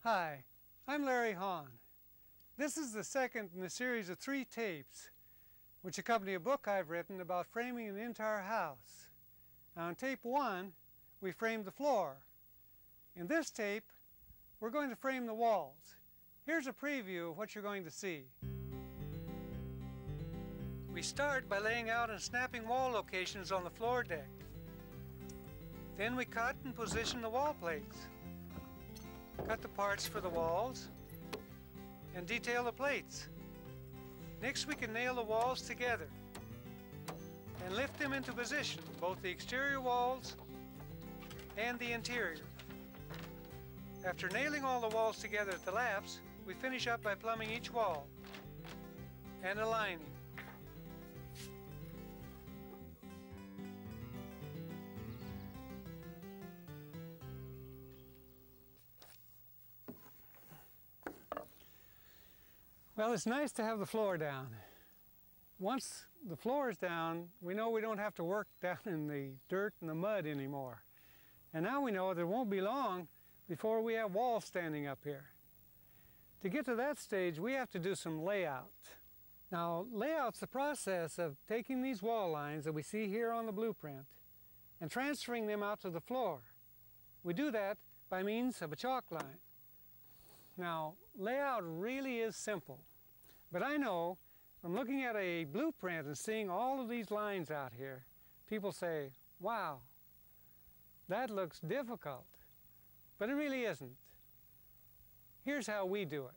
Hi, I'm Larry Hahn. This is the second in a series of 3 tapes which accompany a book I've written about framing an entire house. Now in tape 1, we framed the floor. In this tape, we're going to frame the walls. Here's a preview of what you're going to see. We start by laying out and snapping wall locations on the floor deck. Then we cut and position the wall plates. Cut the parts for the walls and detail the plates. Next we can nail the walls together and lift them into position, both the exterior walls and the interior. After nailing all the walls together at the laps, we finish up by plumbing each wall and aligning. Well, it's nice to have the floor down. Once the floor is down, we know we don't have to work down in the dirt and the mud anymore. And now we know that it won't be long before we have walls standing up here. To get to that stage, we have to do some layout. Now, layout's the process of taking these wall lines that we see here on the blueprint and transferring them out to the floor. We do that by means of a chalk line. Now, layout really is simple, but I know from looking at a blueprint and seeing all of these lines out here, people say, wow, that looks difficult, but it really isn't. Here's how we do it.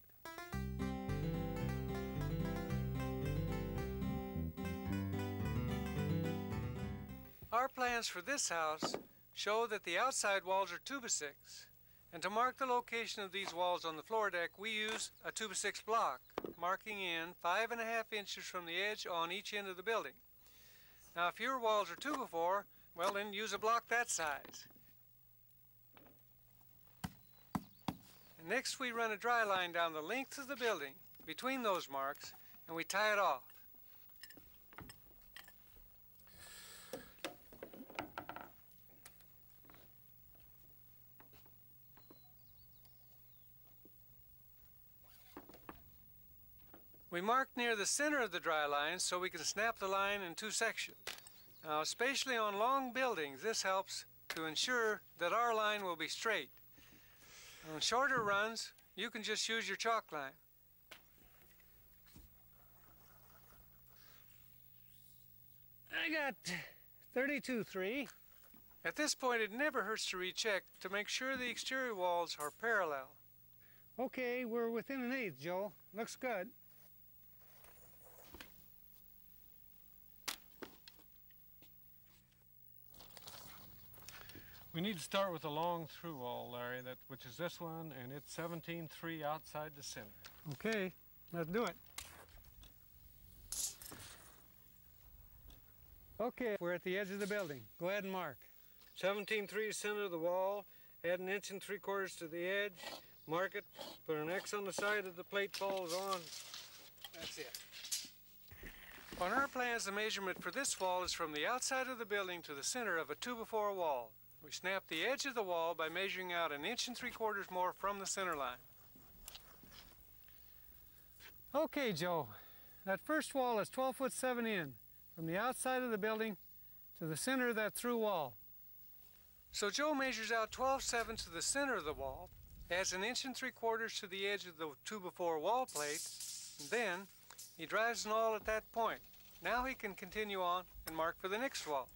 Our plans for this house show that the outside walls are 2x6. And to mark the location of these walls on the floor deck, we use a 2x6 block, marking in 5.5 inches from the edge on each end of the building. Now if your walls are 2x4, well then use a block that size. And next we run a dry line down the length of the building between those marks and we tie it off. We mark near the center of the dry line so we can snap the line in 2 sections. Now, especially on long buildings, this helps to ensure that our line will be straight. On shorter runs, you can just use your chalk line. I got 32.3. At this point, it never hurts to recheck to make sure the exterior walls are parallel. Okay, we're within 1/8, Joe. Looks good. We need to start with a long through wall, Larry, which is this one, and it's 17.3 outside the center. Okay, let's do it. Okay, we're at the edge of the building. Go ahead and mark. 17.3 center of the wall, add 1 3/4 inches to the edge, mark it, put an X on the side that the plate falls on. That's it. On our plans, the measurement for this wall is from the outside of the building to the center of a 2x4 wall. We snap the edge of the wall by measuring out 1 3/4 inches more from the center line. Okay, Joe, that first wall is 12 foot 7 in, from the outside of the building to the center of that through wall. So Joe measures out 12/7 to the center of the wall, adds 1 3/4 inches to the edge of the 2x4 wall plate, and then he drives an awl at that point. Now he can continue on and mark for the next wall.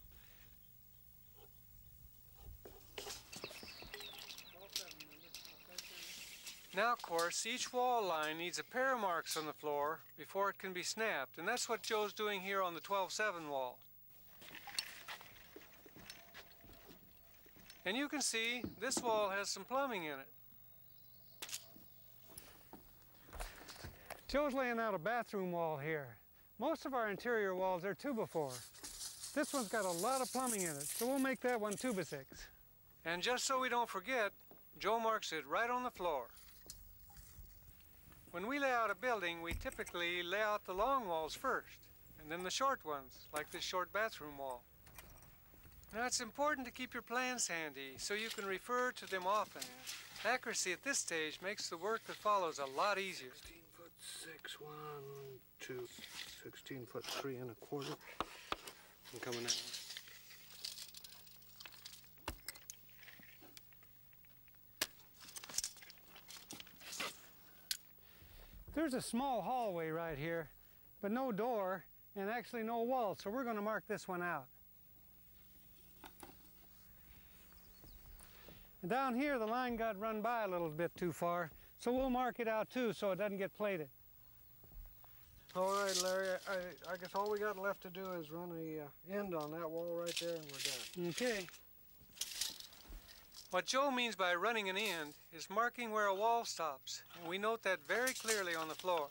Now, of course, each wall line needs a pair of marks on the floor before it can be snapped, and that's what Joe's doing here on the 12/7 wall. And you can see this wall has some plumbing in it. Joe's laying out a bathroom wall here. Most of our interior walls are 2x4. This one's got a lot of plumbing in it, so we'll make that one 2x6. And just so we don't forget, Joe marks it right on the floor. When we lay out a building, we typically lay out the long walls first, and then the short ones, like this short bathroom wall. Now it's important to keep your plans handy so you can refer to them often. Accuracy at this stage makes the work that follows a lot easier. 16'6", 1, 2, 16'3" and a quarter. I'm coming out. There's a small hallway right here, but no door and actually no wall, so we're going to mark this one out. And down here the line got run by a little bit too far, so we'll mark it out too so it doesn't get plated. All right, Larry, I guess all we got left to do is run a end on that wall right there and we're done. Okay. What Joe means by running an end is marking where a wall stops, and we note that very clearly on the floor.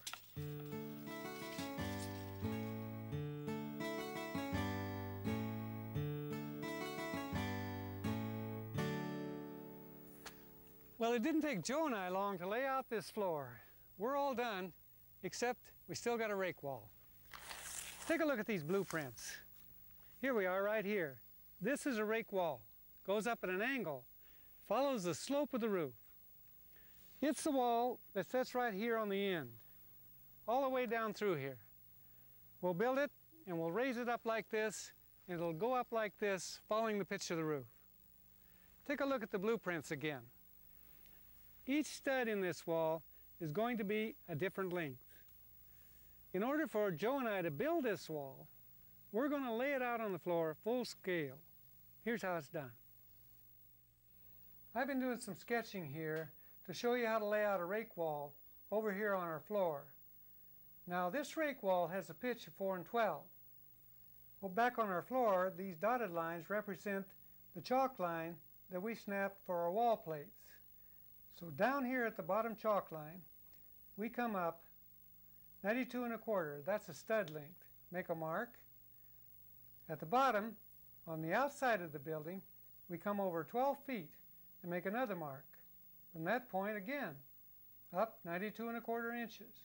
Well, it didn't take Joe and I long to lay out this floor. We're all done, except we still got a rake wall. Take a look at these blueprints. Here we are right here. This is a rake wall. Goes up at an angle, follows the slope of the roof. It's the wall that sits right here on the end, all the way down through here. We'll build it and we'll raise it up like this, and it'll go up like this, following the pitch of the roof. Take a look at the blueprints again. Each stud in this wall is going to be a different length. In order for Joe and I to build this wall, we're going to lay it out on the floor full scale. Here's how it's done. I've been doing some sketching here to show you how to lay out a rake wall over here on our floor. Now this rake wall has a pitch of 4 1/12. Well, back on our floor, these dotted lines represent the chalk line that we snapped for our wall plates. So down here at the bottom chalk line, we come up 92 1/4. That's a stud length. Make a mark. At the bottom, on the outside of the building, we come over 12 feet and make another mark. From that point again, up 92 1/4 inches.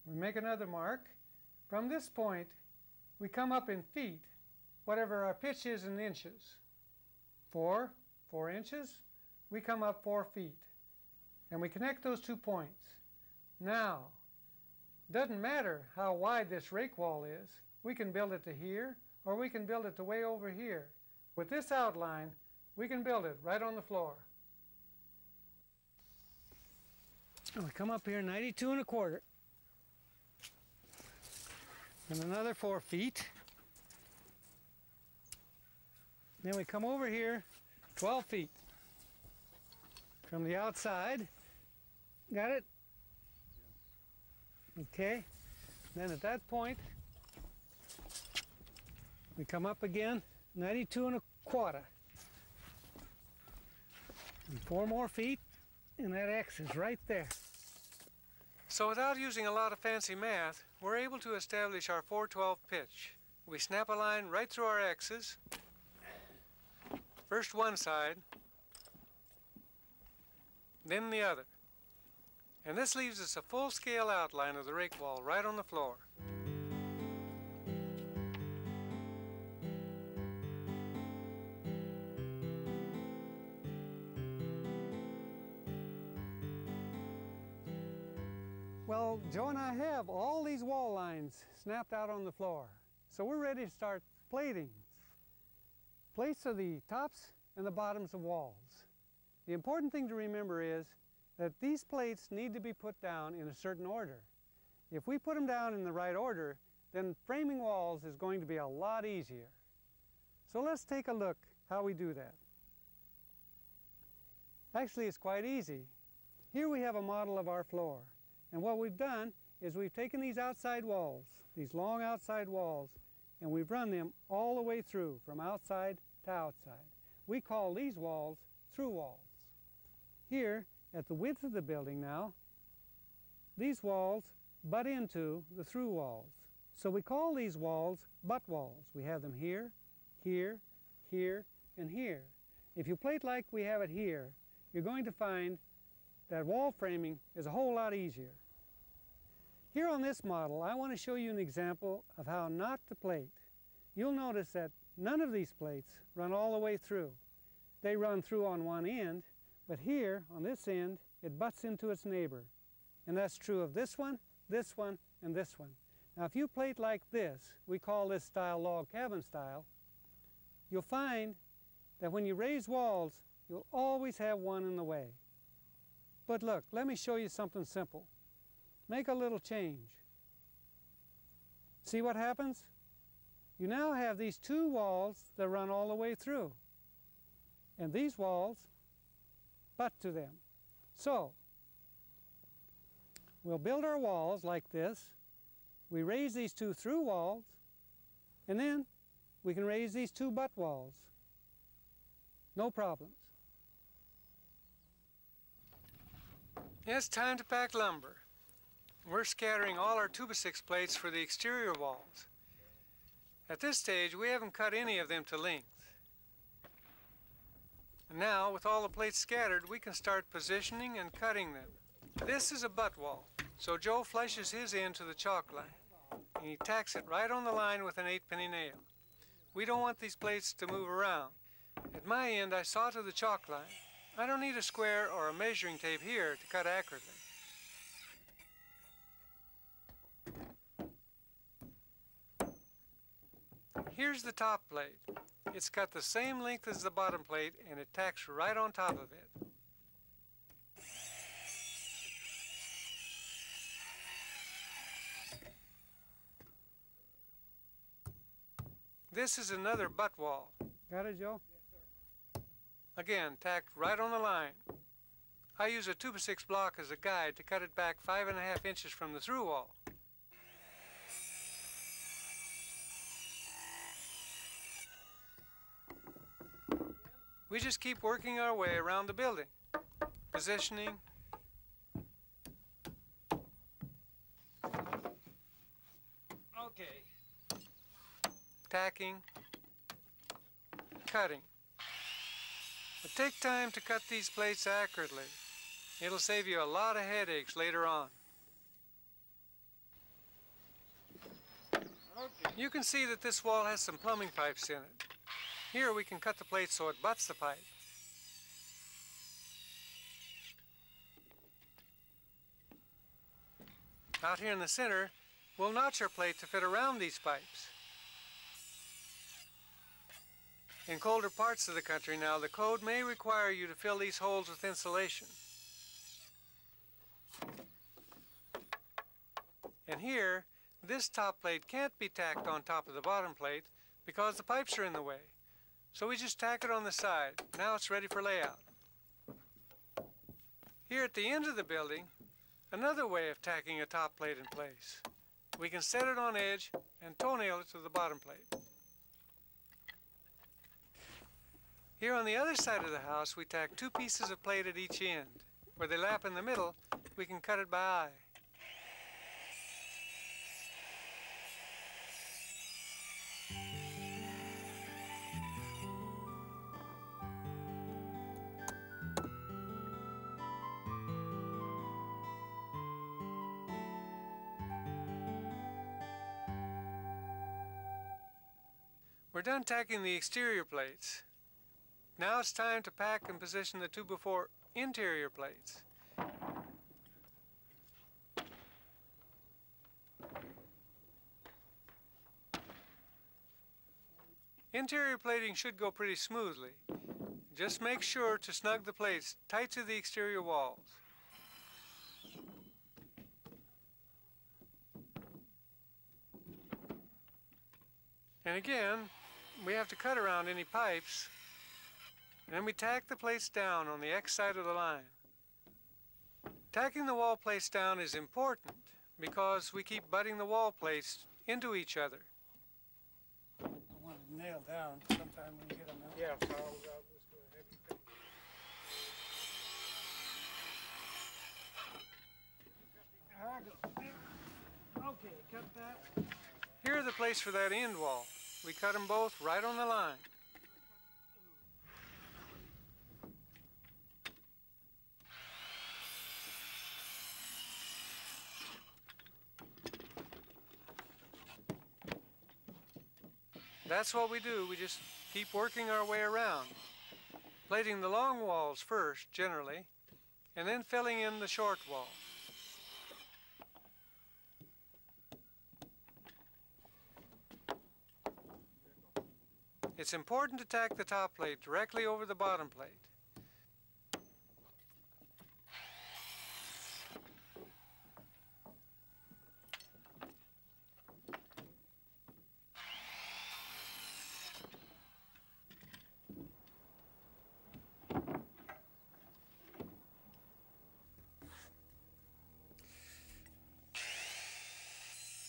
We make another mark. From this point, we come up in feet, whatever our pitch is in inches. 4 inches, we come up 4 feet. And we connect those 2 points. Now, doesn't matter how wide this rake wall is. We can build it to here, or we can build it to way over here. With this outline, we can build it right on the floor. And we come up here 92 1/4. And another 4 feet. Then we come over here 12 feet. From the outside. Got it? Okay. Then at that point, we come up again 92 1/4. And 4 more feet, and that X is right there. So without using a lot of fancy math, we're able to establish our 4/12 pitch. We snap a line right through our X's. First one side, then the other. And this leaves us a full-scale outline of the rake wall right on the floor. Well, Joe and I have all these wall lines snapped out on the floor. So we're ready to start plating. Plates are the tops and the bottoms of walls. The important thing to remember is that these plates need to be put down in a certain order. If we put them down in the right order, then framing walls is going to be a lot easier. So let's take a look how we do that. Actually, it's quite easy. Here we have a model of our floor. And what we've done is we've taken these outside walls, these long outside walls, and we've run them all the way through, from outside to outside. We call these walls through walls. Here, at the width of the building now, these walls butt into the through walls. So we call these walls butt walls. We have them here, here, here, and here. If you plate like we have it here, you're going to find that wall framing is a whole lot easier. Here on this model, I want to show you an example of how not to plate. You'll notice that none of these plates run all the way through. They run through on one end, but here, on this end, it butts into its neighbor. And that's true of this one, and this one. Now, if you plate like this, we call this style log cabin style, you'll find that when you raise walls, you'll always have one in the way. But look, let me show you something simple. Make a little change. See what happens? You now have these two walls that run all the way through. And these walls butt to them. So, we'll build our walls like this. We raise these two through walls, and then we can raise these two butt walls. No problems. It's time to pack lumber. We're scattering all our 2x6 plates for the exterior walls. At this stage, we haven't cut any of them to length. And now, with all the plates scattered, we can start positioning and cutting them. This is a butt wall, so Joe flushes his end to the chalk line, and he tacks it right on the line with an 8-penny nail. We don't want these plates to move around. At my end, I saw to the chalk line. I don't need a square or a measuring tape here to cut accurately. Here's the top plate. It's got the same length as the bottom plate, and it tacks right on top of it. This is another butt wall. Got it, Joe? Yes, sir. Again, tacked right on the line. I use a 2x6 block as a guide to cut it back 5.5 inches from the through wall. We just keep working our way around the building, positioning, okay, tacking, cutting. But take time to cut these plates accurately. It'll save you a lot of headaches later on. Okay. You can see that this wall has some plumbing pipes in it. Here we can cut the plate so it butts the pipe. Out here in the center, we'll notch our plate to fit around these pipes. In colder parts of the country now, the code may require you to fill these holes with insulation. And here, this top plate can't be tacked on top of the bottom plate because the pipes are in the way. So we just tack it on the side. Now it's ready for layout. Here at the end of the building, another way of tacking a top plate in place. We can set it on edge and toenail it to the bottom plate. Here on the other side of the house, we tack two pieces of plate at each end. Where they lap in the middle, we can cut it by eye. We're done tacking the exterior plates. Now it's time to pack and position the 2x4 interior plates. Interior plating should go pretty smoothly. Just make sure to snug the plates tight to the exterior walls. And again, we have to cut around any pipes, and then we tack the plates down on the X side of the line. Tacking the wall plates down is important because we keep butting the wall plates into each other. I want it nailed down sometime when you get them out. Yeah, so I'll just go ahead and cut. Okay, cut that. Here are the plates for that end wall. We cut them both right on the line. That's what we do. We just keep working our way around, plating the long walls first, generally, and then filling in the short wall. It's important to tack the top plate directly over the bottom plate.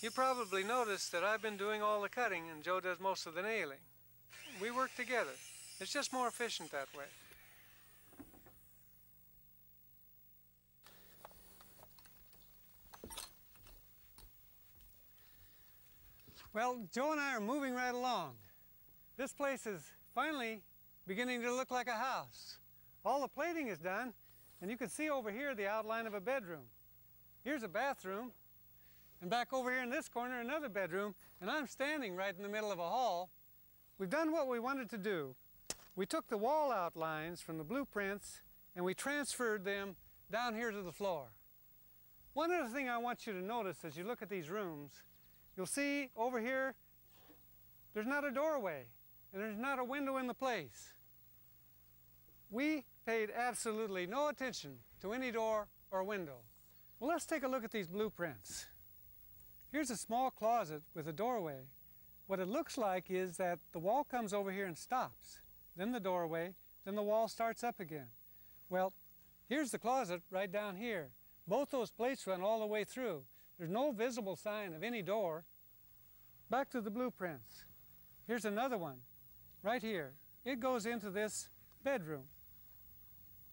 You probably noticed that I've been doing all the cutting and Joe does most of the nailing. We work together. It's just more efficient that way. Well, Joe and I are moving right along. This place is finally beginning to look like a house. All the plating is done, and you can see over here the outline of a bedroom. Here's a bathroom, and back over here in this corner another bedroom, and I'm standing right in the middle of a hall. We've done what we wanted to do. We took the wall outlines from the blueprints and we transferred them down here to the floor. One other thing I want you to notice as you look at these rooms, you'll see over here there's not a doorway and there's not a window in the place. We paid absolutely no attention to any door or window. Well, let's take a look at these blueprints. Here's a small closet with a doorway. What it looks like is that the wall comes over here and stops, then the doorway, then the wall starts up again. Well, here's the closet right down here. Both those plates run all the way through. There's no visible sign of any door. Back to the blueprints. Here's another one, right here. It goes into this bedroom.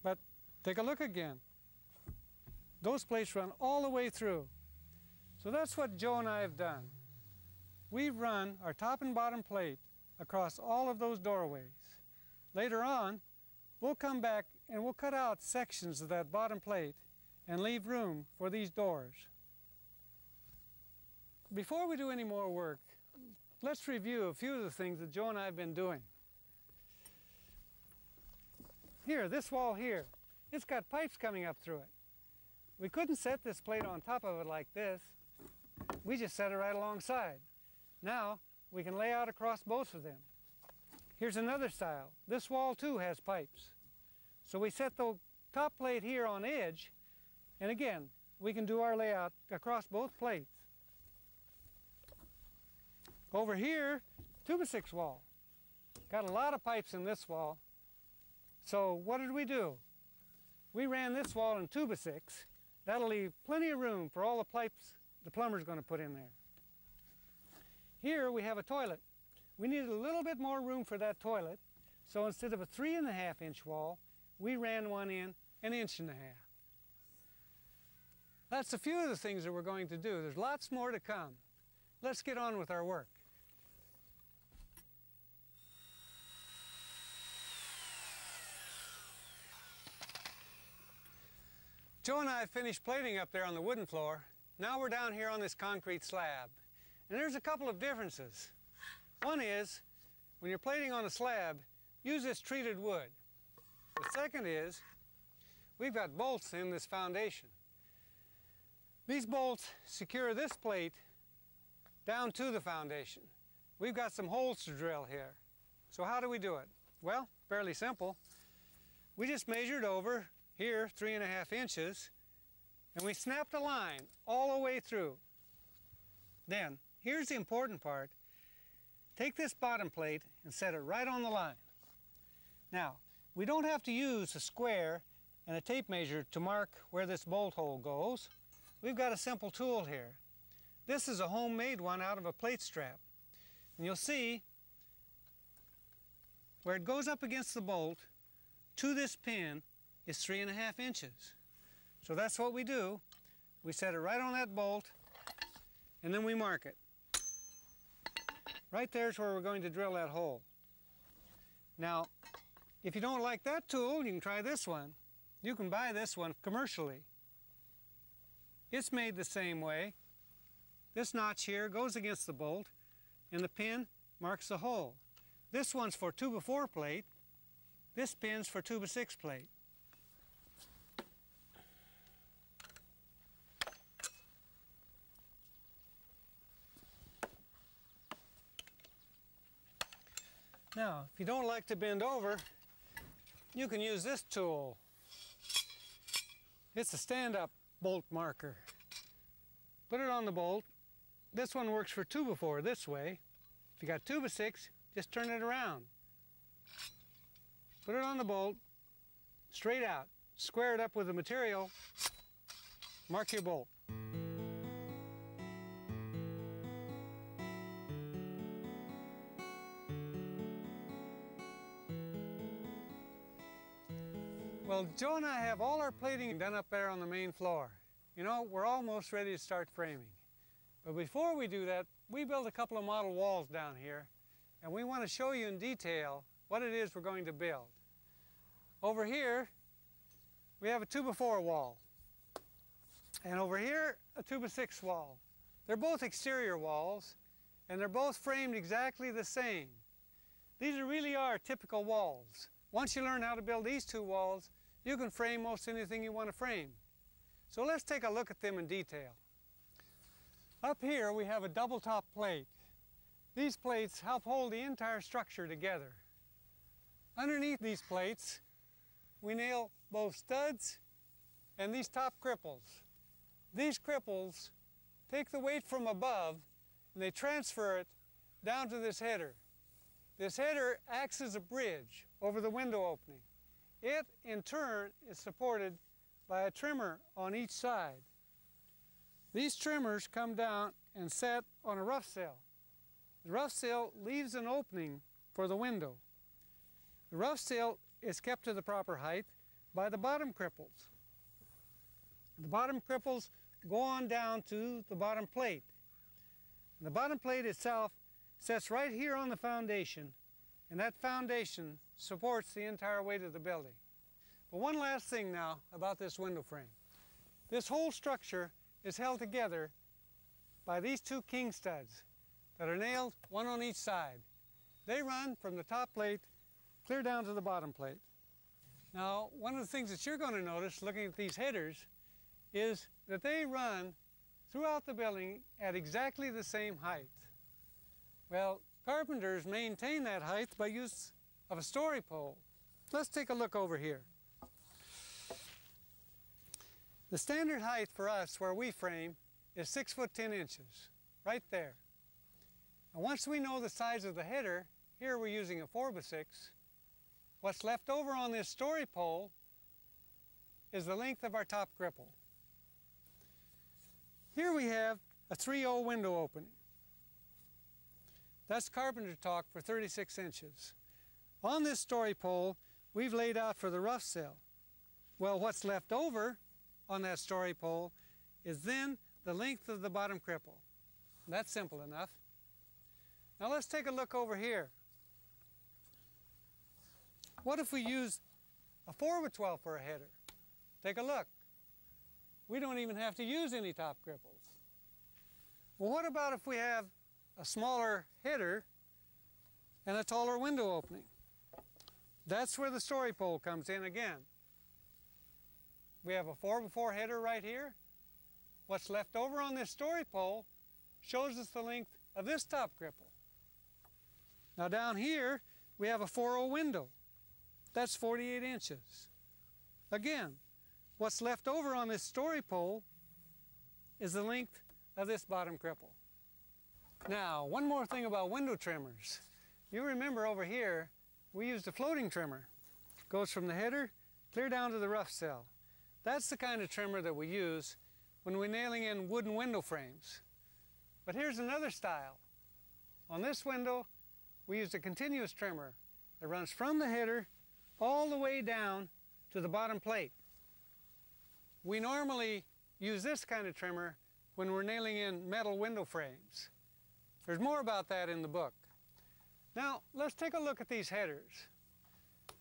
But take a look again. Those plates run all the way through. So that's what Joe and I have done. We've run our top and bottom plate across all of those doorways. Later on, we'll come back and we'll cut out sections of that bottom plate and leave room for these doors. Before we do any more work, let's review a few of the things that Joe and I have been doing. Here, this wall here, it's got pipes coming up through it. We couldn't set this plate on top of it like this. We just set it right alongside. Now, we can lay out across both of them. Here's another style. This wall too has pipes. So we set the top plate here on edge, and again, we can do our layout across both plates. Over here, 2x6 wall. Got a lot of pipes in this wall. So what did we do? We ran this wall in 2x6. That'll leave plenty of room for all the pipes the plumber's going to put in there. Here we have a toilet. We needed a little bit more room for that toilet, so instead of a 3.5-inch wall, we ran one in 1.5 inches. That's a few of the things that we're going to do. There's lots more to come. Let's get on with our work. Joe and I have finished plating up there on the wooden floor. Now we're down here on this concrete slab. And there's a couple of differences. One is, when you're plating on a slab, use this treated wood. The second is, we've got bolts in this foundation. These bolts secure this plate down to the foundation. We've got some holes to drill here. So how do we do it? Well, fairly simple. We just measured over here 3.5 inches, and we snapped a line all the way through. Then, here's the important part. Take this bottom plate and set it right on the line. Now, we don't have to use a square and a tape measure to mark where this bolt hole goes. We've got a simple tool here. This is a homemade one out of a plate strap. And you'll see where it goes up against the bolt to this pin is 3.5 inches. So that's what we do. We set it right on that bolt, and then we mark it. Right there's where we're going to drill that hole. Now, if you don't like that tool, you can try this one. You can buy this one commercially. It's made the same way. This notch here goes against the bolt, and the pin marks the hole. This one's for 2x4 plate. This pin's for 2x6 plate. Now, if you don't like to bend over, you can use this tool. It's a stand-up bolt marker. Put it on the bolt. This one works for 2x4 this way. If you got 2x6, just turn it around. Put it on the bolt, straight out. Square it up with the material. Mark your bolt. Well, Joe and I have all our plating done up there on the main floor. You know, we're almost ready to start framing. But before we do that, we built a couple of model walls down here, and we want to show you in detail what it is we're going to build. Over here, we have a 2x4 wall. And over here, a 2x6 wall. They're both exterior walls, and they're both framed exactly the same. These really are typical walls. Once you learn how to build these two walls, you can frame most anything you want to frame. So let's take a look at them in detail. Up here we have a double top plate. These plates help hold the entire structure together. Underneath these plates, we nail both studs and these top cripples. These cripples take the weight from above and they transfer it down to this header. This header acts as a bridge over the window opening. It, in turn, is supported by a trimmer on each side. These trimmers come down and set on a rough sill. The rough sill leaves an opening for the window. The rough sill is kept to the proper height by the bottom cripples. The bottom cripples go on down to the bottom plate. And the bottom plate itself sets right here on the foundation, and that foundation supports the entire weight of the building. But one last thing now about this window frame. This whole structure is held together by these two king studs that are nailed one on each side. They run from the top plate clear down to the bottom plate. Now, one of the things that you're going to notice looking at these headers is that they run throughout the building at exactly the same height. Well, carpenters maintain that height by use of a story pole. Let's take a look over here. The standard height for us where we frame is 6 foot 10 inches, right there. And once we know the size of the header, here we're using a 4x6, what's left over on this story pole is the length of our top cripple. Here we have a 3/0 window opening. That's carpenter talk for 36 inches. On this story pole, we've laid out for the rough sill. Well, what's left over on that story pole is then the length of the bottom cripple. That's simple enough. Now let's take a look over here. What if we use a 4x12 for a header? Take a look. We don't even have to use any top cripples. Well, what about if we have a smaller header and a taller window opening? That's where the story pole comes in again. We have a 4x4 header right here. What's left over on this story pole shows us the length of this top cripple. Now down here, we have a 4/0 window. That's 48 inches. Again, what's left over on this story pole is the length of this bottom cripple. Now, one more thing about window trimmers. You remember over here, we used a floating trimmer. It goes from the header clear down to the rough sill. That's the kind of trimmer that we use when we're nailing in wooden window frames. But here's another style. On this window, we used a continuous trimmer that runs from the header all the way down to the bottom plate. We normally use this kind of trimmer when we're nailing in metal window frames. There's more about that in the book. Now, let's take a look at these headers.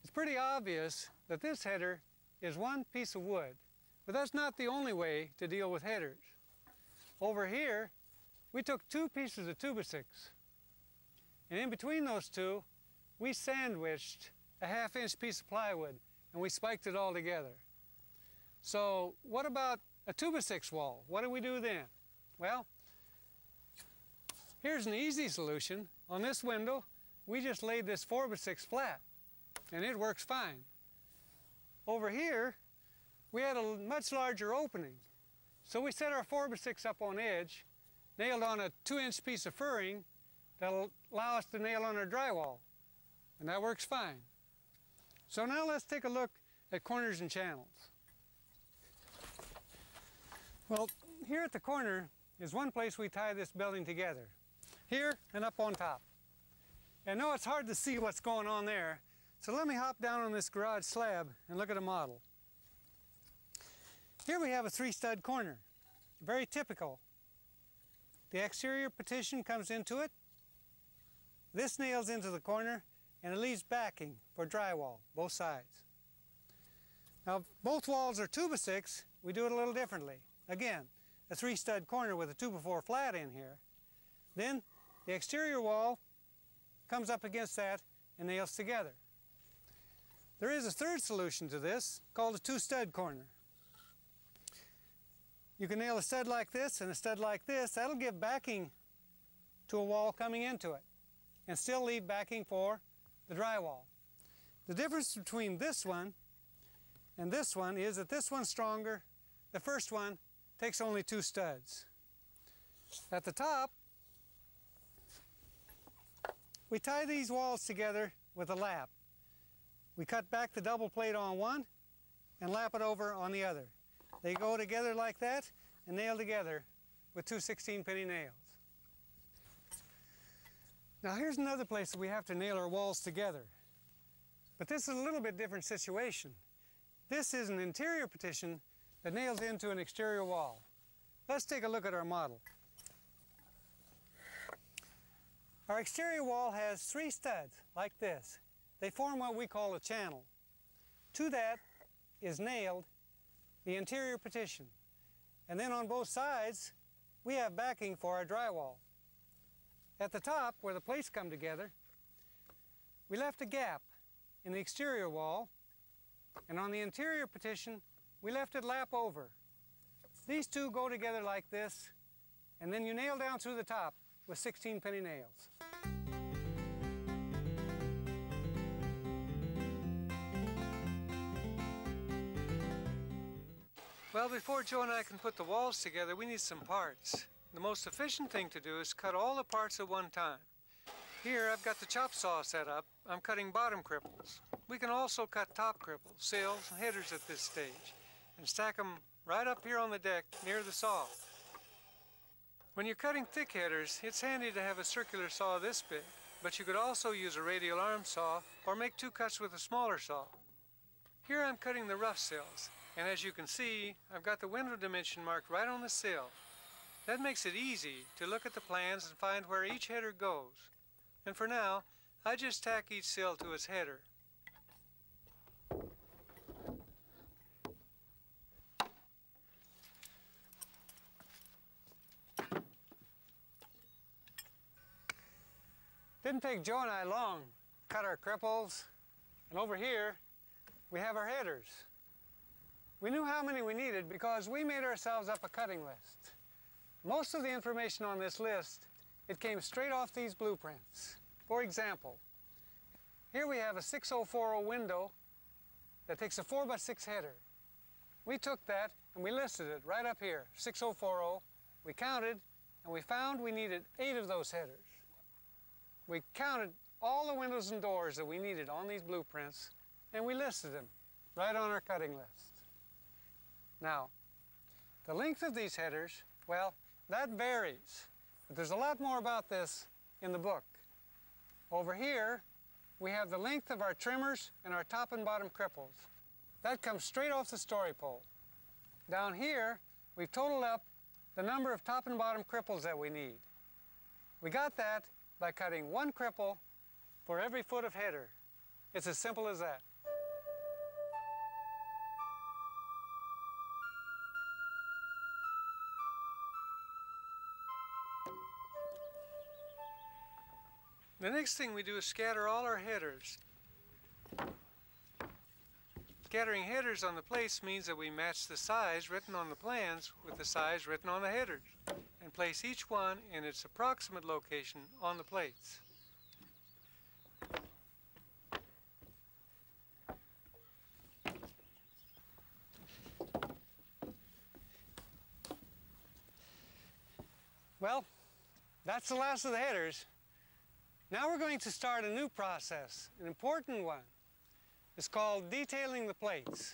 It's pretty obvious that this header is one piece of wood, but that's not the only way to deal with headers. Over here, we took two pieces of 2x6, And in between those two, we sandwiched a 1/2-inch piece of plywood and we spiked it all together. So what about a 2x6 wall? What do we do then? Well, here's an easy solution. On this window, we just laid this 4x6 flat, and it works fine. Over here, we had a much larger opening. So we set our 4x6 up on edge, nailed on a 2-inch piece of furring that'll allow us to nail on our drywall, and that works fine. So now let's take a look at corners and channels. Well, here at the corner is one place we tie this building together. Here and up on top. And I know it's hard to see what's going on there, so let me hop down on this garage slab and look at a model. Here we have a 3-stud corner, very typical. The exterior partition comes into it, this nails into the corner, and it leaves backing for drywall, both sides. Now, if both walls are 2x6, we do it a little differently. Again, a 3-stud corner with a 2x4 flat in here. Then the exterior wall comes up against that and nails together. There is a third solution to this called a 2-stud corner. You can nail a stud like this and a stud like this. That'll give backing to a wall coming into it and still leave backing for the drywall. The difference between this one and this one is that this one's stronger. The first one takes only 2 studs. At the top, we tie these walls together with a lap. We cut back the double plate on one and lap it over on the other. They go together like that and nail together with 2 16-penny nails. Now here's another place that we have to nail our walls together. But this is a little bit different situation. This is an interior partition that nails into an exterior wall. Let's take a look at our model. Our exterior wall has 3 studs like this. They form what we call a channel. To that is nailed the interior partition. And then on both sides, we have backing for our drywall. At the top, where the plates come together, we left a gap in the exterior wall, and on the interior partition, we left it lap over. These two go together like this, and then you nail down through the top with 16-penny nails. Well, before Joe and I can put the walls together, we need some parts. The most efficient thing to do is cut all the parts at one time. Here I've got the chop saw set up. I'm cutting bottom cripples. We can also cut top cripples, sails, and headers at this stage, and stack them right up here on the deck near the saw. When you're cutting thick headers, it's handy to have a circular saw this big, but you could also use a radial arm saw or make 2 cuts with a smaller saw. Here I'm cutting the rough sails, and as you can see, I've got the window dimension marked right on the sill. That makes it easy to look at the plans and find where each header goes. And for now, I just tack each sill to its header. Didn't take Joe and I long to cut our cripples, and over here we have our headers. We knew how many we needed because we made ourselves up a cutting list. Most of the information on this list, it came straight off these blueprints. For example, here we have a 6040 window that takes a 4x6 header. We took that and we listed it right up here, 6040. We counted and we found we needed 8 of those headers. We counted all the windows and doors that we needed on these blueprints and we listed them right on our cutting list. Now, the length of these headers, well, that varies, but there's a lot more about this in the book. Over here, we have the length of our trimmers and our top and bottom cripples. That comes straight off the story pole. Down here, we've totaled up the number of top and bottom cripples that we need. We got that by cutting 1 cripple for every foot of header. It's as simple as that. The next thing we do is scatter all our headers. Scattering headers on the plates means that we match the size written on the plans with the size written on the headers and place each one in its approximate location on the plates. Well, that's the last of the headers. Now we're going to start a new process, an important one. It's called detailing the plates.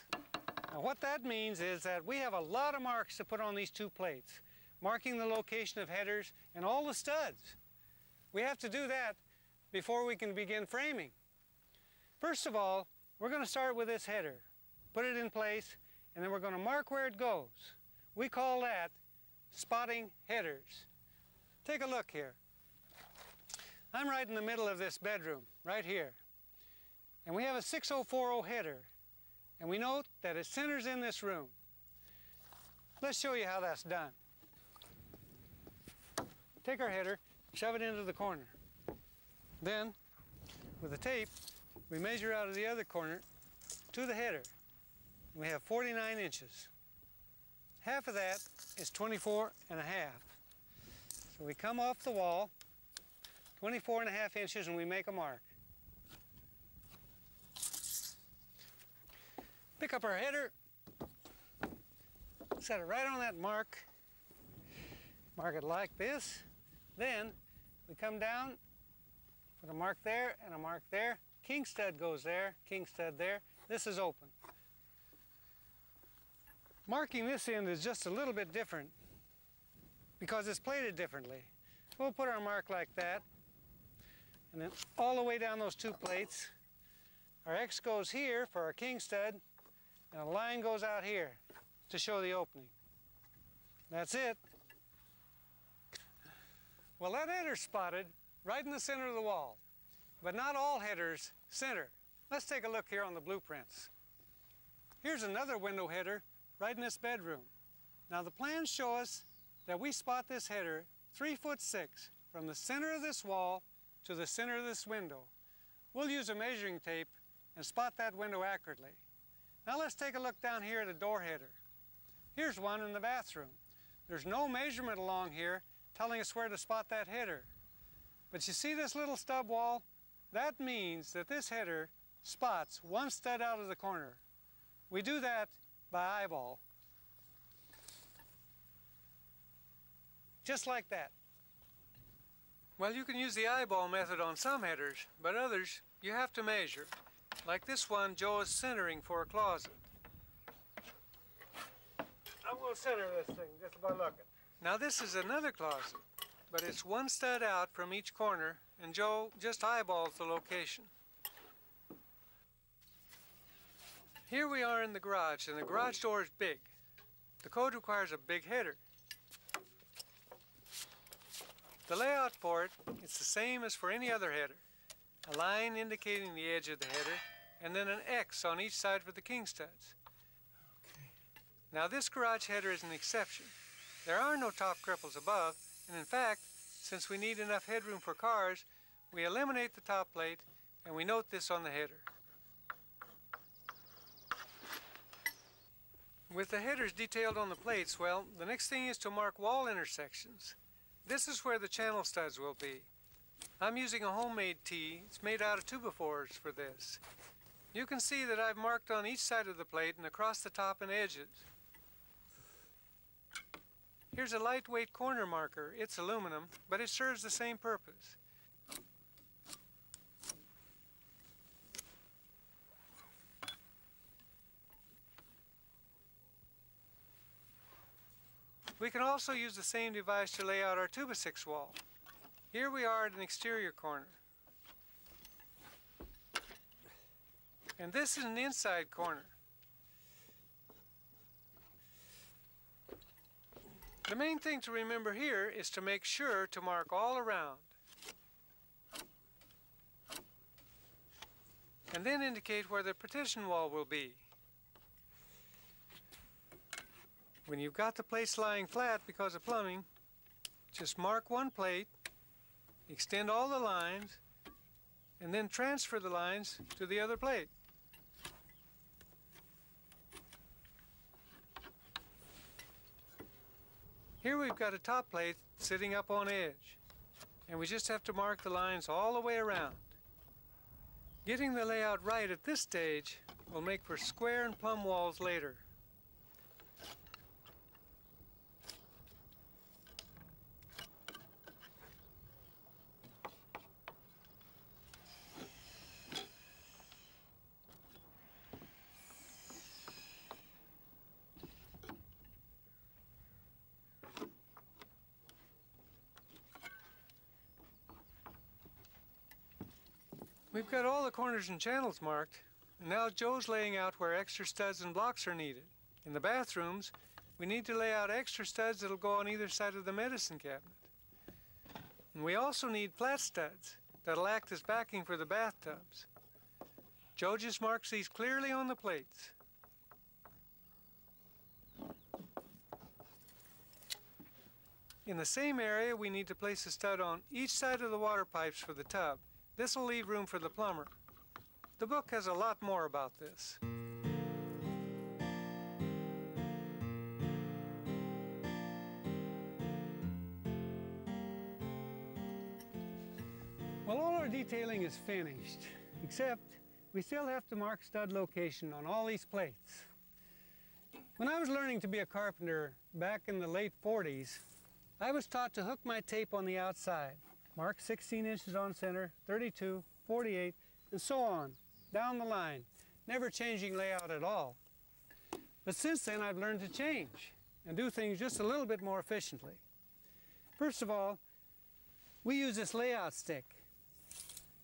Now what that means is that we have a lot of marks to put on these two plates, marking the location of headers and all the studs. We have to do that before we can begin framing. First of all, we're going to start with this header, put it in place, and then we're going to mark where it goes. We call that spotting headers. Take a look here. I'm right in the middle of this bedroom, right here. And we have a 6040 header, and we note that it centers in this room. Let's show you how that's done. Take our header, shove it into the corner. Then, with the tape, we measure out of the other corner to the header. We have 49 inches. Half of that is 24 and a half. So we come off the wall, 24 and a half inches, and we make a mark. Pick up our header, set it right on that mark, mark it like this. Then we come down, put a mark there and a mark there. King stud goes there, king stud there. This is open. Marking this end is just a little bit different because it's plated differently. We'll put our mark like that, and then all the way down those two plates. Our X goes here for our king stud, and a line goes out here to show the opening. That's it. Well, that header's spotted right in the center of the wall, but not all headers center. Let's take a look here on the blueprints. Here's another window header right in this bedroom. Now the plans show us that we spot this header 3'6" from the center of this wall to the center of this window. We'll use a measuring tape and spot that window accurately. Now let's take a look down here at a door header. Here's one in the bathroom. There's no measurement along here telling us where to spot that header. But you see this little stub wall? That means that this header spots one stud out of the corner. We do that by eyeball. Just like that. Well, you can use the eyeball method on some headers, but others you have to measure. Like this one, Joe is centering for a closet. I'm going to center this thing just by looking. Now this is another closet, but it's one stud out from each corner, and Joe just eyeballs the location. Here we are in the garage, and the garage door is big. The code requires a big header. The layout for it, it's the same as for any other header. A line indicating the edge of the header, and then an X on each side for the king studs. Okay. Now this garage header is an exception. There are no top cripples above, and in fact, since we need enough headroom for cars, we eliminate the top plate, and we note this on the header. With the headers detailed on the plates, well, the next thing is to mark wall intersections. This is where the channel studs will be. I'm using a homemade tee. It's made out of 2x4s for this. You can see that I've marked on each side of the plate and across the top and edges. Here's a lightweight corner marker. It's aluminum, but it serves the same purpose. We can also use the same device to lay out our 2x6 wall. Here we are at an exterior corner. And this is an inside corner. The main thing to remember here is to make sure to mark all around. And then indicate where the partition wall will be. When you've got the plates lying flat because of plumbing, just mark one plate, extend all the lines, and then transfer the lines to the other plate. Here we've got a top plate sitting up on edge, and we just have to mark the lines all the way around. Getting the layout right at this stage will make for square and plumb walls later. We've got all the corners and channels marked, and now Joe's laying out where extra studs and blocks are needed. In the bathrooms, we need to lay out extra studs that'll go on either side of the medicine cabinet. And we also need flat studs that'll act as backing for the bathtubs. Joe just marks these clearly on the plates. In the same area, we need to place a stud on each side of the water pipes for the tub. This will leave room for the plumber. The book has a lot more about this. Well, all our detailing is finished, except we still have to mark stud location on all these plates. When I was learning to be a carpenter back in the late 40s, I was taught to hook my tape on the outside. Mark 16 inches on center, 32, 48, and so on, down the line, never changing layout at all. But since then, I've learned to change and do things just a little bit more efficiently. First of all, we use this layout stick.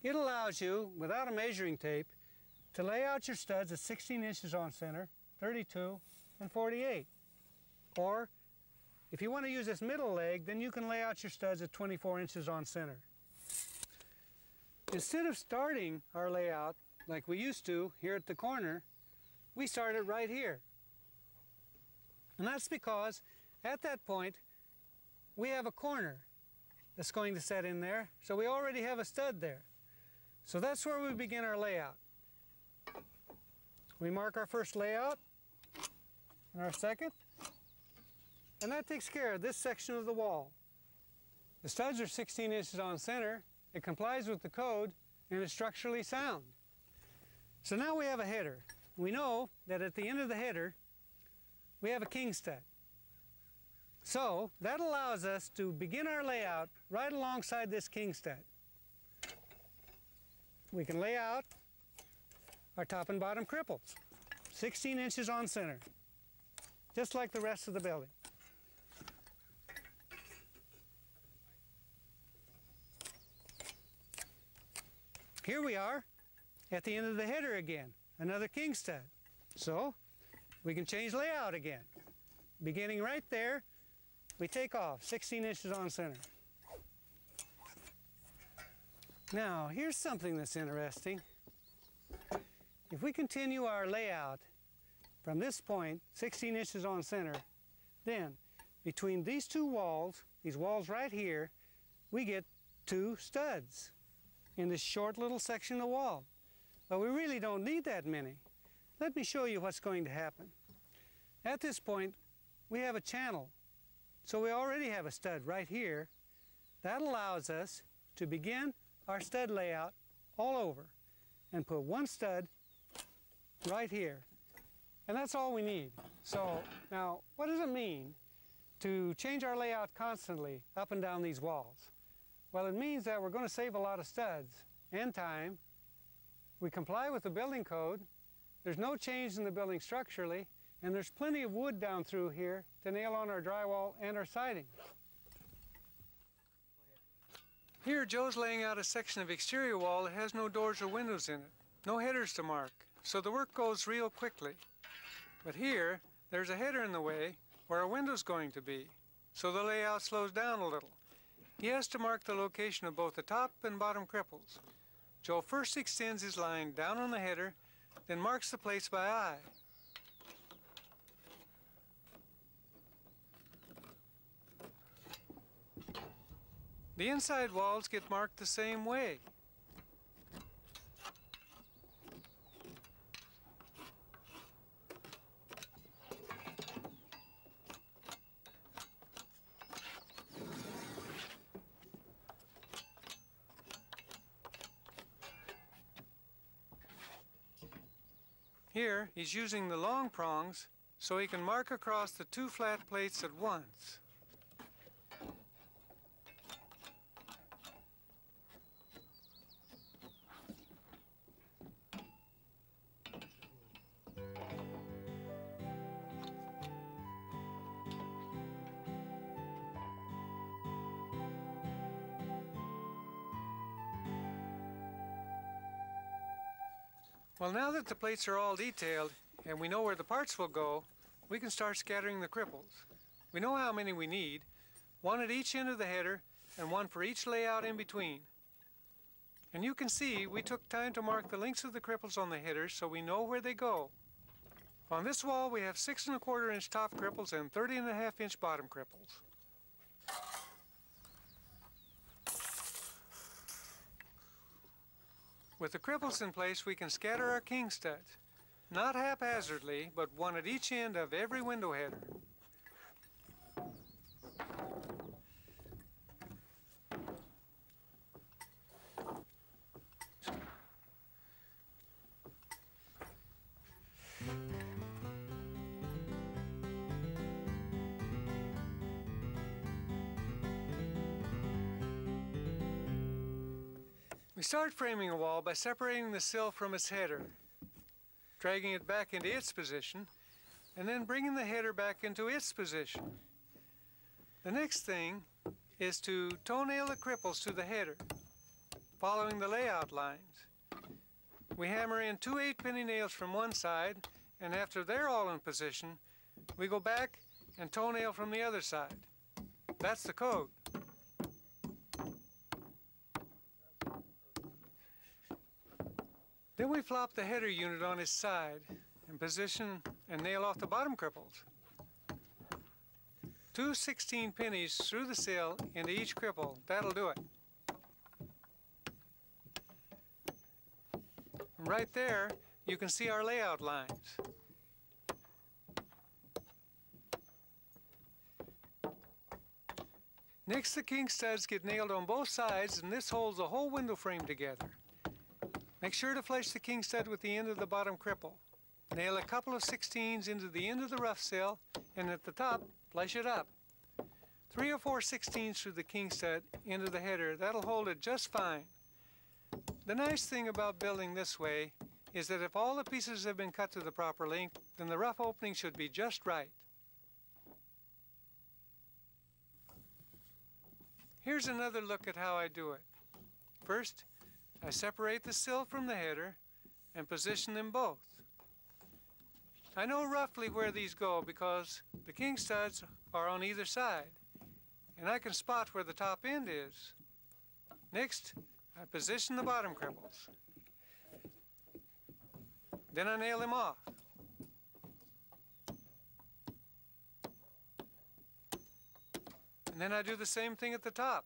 It allows you, without a measuring tape, to lay out your studs at 16 inches on center, 32, and 48. Or, if you want to use this middle leg, then you can lay out your studs at 24 inches on center. Instead of starting our layout like we used to here at the corner, we started right here. And that's because at that point, we have a corner that's going to set in there, so we already have a stud there. So that's where we begin our layout. We mark our first layout and our second, and that takes care of this section of the wall. The studs are 16 inches on center, it complies with the code, and is structurally sound. So now we have a header. We know that at the end of the header, we have a king stud. So that allows us to begin our layout right alongside this king stud. We can lay out our top and bottom cripples, 16 inches on center, just like the rest of the building. Here we are at the end of the header again, another king stud. So we can change layout again. Beginning right there, we take off 16 inches on center. Now, here's something that's interesting. If we continue our layout from this point, 16 inches on center, then between these two walls, these walls right here, we get two studs in this short little section of wall. But we really don't need that many. Let me show you what's going to happen. At this point, we have a channel. So we already have a stud right here. That allows us to begin our stud layout all over and put one stud right here. And that's all we need. So now, what does it mean to change our layout constantly up and down these walls? Well, it means that we're going to save a lot of studs and time. We comply with the building code. There's no change in the building structurally, and there's plenty of wood down through here to nail on our drywall and our siding. Here, Joe's laying out a section of exterior wall that has no doors or windows in it, no headers to mark, so the work goes real quickly. But here, there's a header in the way where a window's going to be, so the layout slows down a little. He has to mark the location of both the top and bottom cripples. Joe first extends his line down on the header, then marks the place by eye. The inside walls get marked the same way. Here, he's using the long prongs so he can mark across the two flat plates at once. Well, now that the plates are all detailed and we know where the parts will go, we can start scattering the cripples. We know how many we need, one at each end of the header and one for each layout in between. And you can see we took time to mark the lengths of the cripples on the headers so we know where they go. On this wall we have 6 1/4 inch top cripples and 30 1/2 inch bottom cripples. With the cripples in place, we can scatter our king studs, not haphazardly, but one at each end of every window header. We start framing a wall by separating the sill from its header, dragging it back into its position, and then bringing the header back into its position. The next thing is to toenail the cripples to the header, following the layout lines. We hammer in 2 8-penny nails from one side, and after they're all in position, we go back and toenail from the other side. That's the code. Then we flop the header unit on its side in position and nail off the bottom cripples. 2 16 pennies through the sill into each cripple. That'll do it. And right there, you can see our layout lines. Next, the king studs get nailed on both sides, and this holds the whole window frame together. Make sure to flush the king stud with the end of the bottom cripple. Nail a couple of 16s into the end of the rough sill, and at the top, flush it up. 3 or 4 16s through the king stud into the header. That'll hold it just fine. The nice thing about building this way is that if all the pieces have been cut to the proper length, then the rough opening should be just right. Here's another look at how I do it. First, I separate the sill from the header and position them both. I know roughly where these go because the king studs are on either side, and I can spot where the top end is. Next, I position the bottom cripples. Then I nail them off. And then I do the same thing at the top.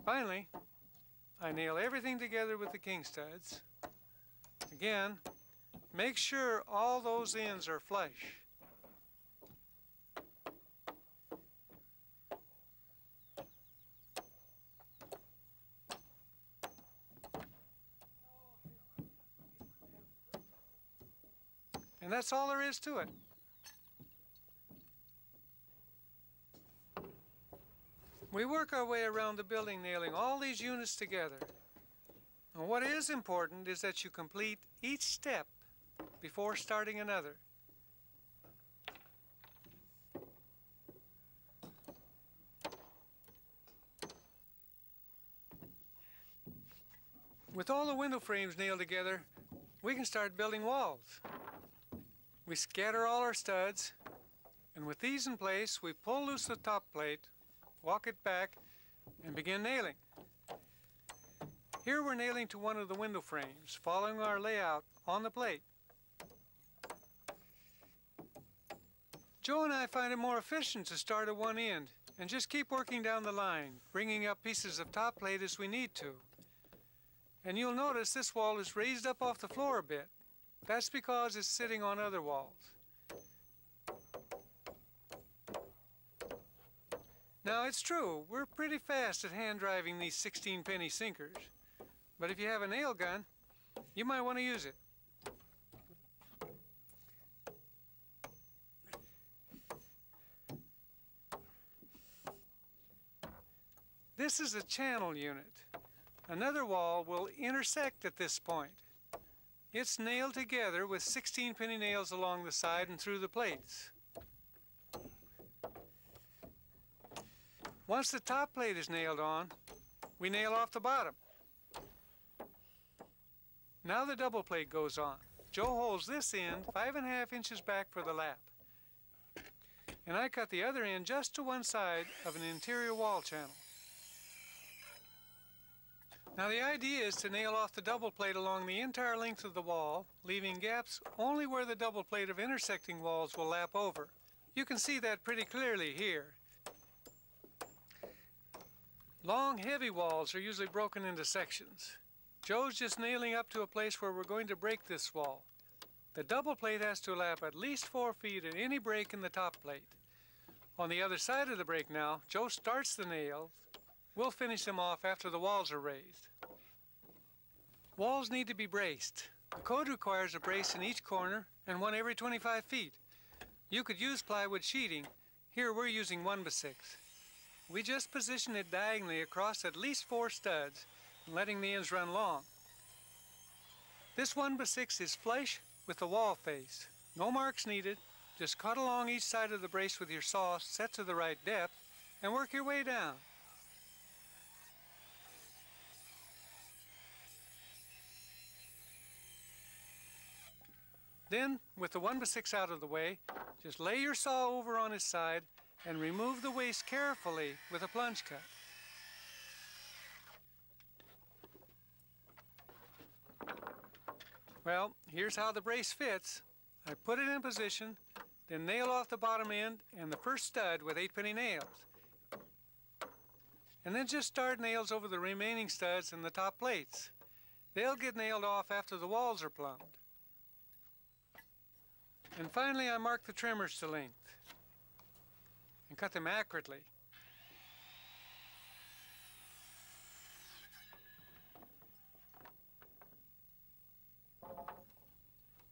Finally, I nail everything together with the king studs. Again, make sure all those ends are flush. And that's all there is to it. We work our way around the building nailing all these units together. And what is important is that you complete each step before starting another. With all the window frames nailed together, we can start building walls. We scatter all our studs, and with these in place, we pull loose the top plate, walk it back, and begin nailing. Here we're nailing to one of the window frames, following our layout on the plate. Joe and I find it more efficient to start at one end and just keep working down the line, bringing up pieces of top plate as we need to. And you'll notice this wall is raised up off the floor a bit. That's because it's sitting on other walls. Now it's true, we're pretty fast at hand driving these 16-penny sinkers. But if you have a nail gun, you might want to use it. This is a channel unit. Another wall will intersect at this point. It's nailed together with 16-penny nails along the side and through the plates. Once the top plate is nailed on, we nail off the bottom. Now the double plate goes on. Joe holds this end 5.5 inches back for the lap. And I cut the other end just to one side of an interior wall channel. Now the idea is to nail off the double plate along the entire length of the wall, leaving gaps only where the double plate of intersecting walls will lap over. You can see that pretty clearly here. Long, heavy walls are usually broken into sections. Joe's just nailing up to a place where we're going to break this wall. The double plate has to lap at least 4 feet at any break in the top plate. On the other side of the break now, Joe starts the nails. We'll finish them off after the walls are raised. Walls need to be braced. The code requires a brace in each corner and one every 25 feet. You could use plywood sheeting. Here we're using 1x6. We just position it diagonally across at least 4 studs, letting the ends run long. This 1x6 is flush with the wall face. No marks needed. Just cut along each side of the brace with your saw set to the right depth and work your way down. Then, with the 1x6 out of the way, just lay your saw over on its side and remove the waste carefully with a plunge cut. Well, here's how the brace fits. I put it in position, then nail off the bottom end and the first stud with 8-penny nails. And then just start nails over the remaining studs and the top plates. They'll get nailed off after the walls are plumbed. And finally, I mark the trimmers to length and cut them accurately.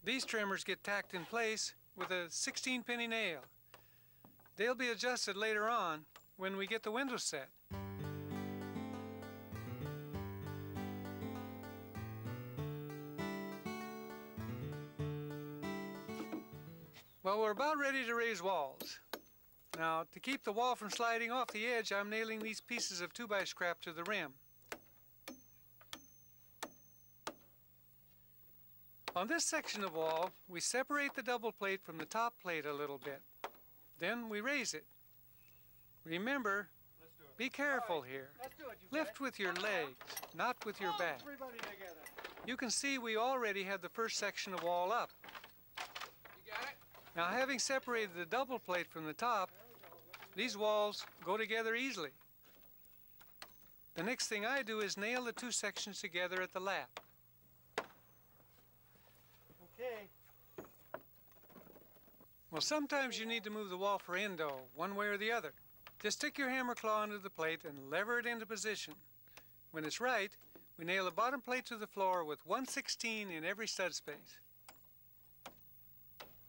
These trimmers get tacked in place with a 16-penny nail. They'll be adjusted later on when we get the windows set. Well, we're about ready to raise walls. Now, to keep the wall from sliding off the edge, I'm nailing these pieces of 2x scrap to the rim. On this section of wall, we separate the double plate from the top plate a little bit. Then we raise it. Remember, be careful here. Lift with your legs, not with your back. You can see we already have the first section of wall up. Now, having separated the double plate from the top, these walls go together easily. The next thing I do is nail the 2 sections together at the lap. Okay. Well, sometimes you need to move the wall for endo, one way or the other. Just stick your hammer claw under the plate and lever it into position. When it's right, we nail the bottom plate to the floor with 1/16 in every stud space.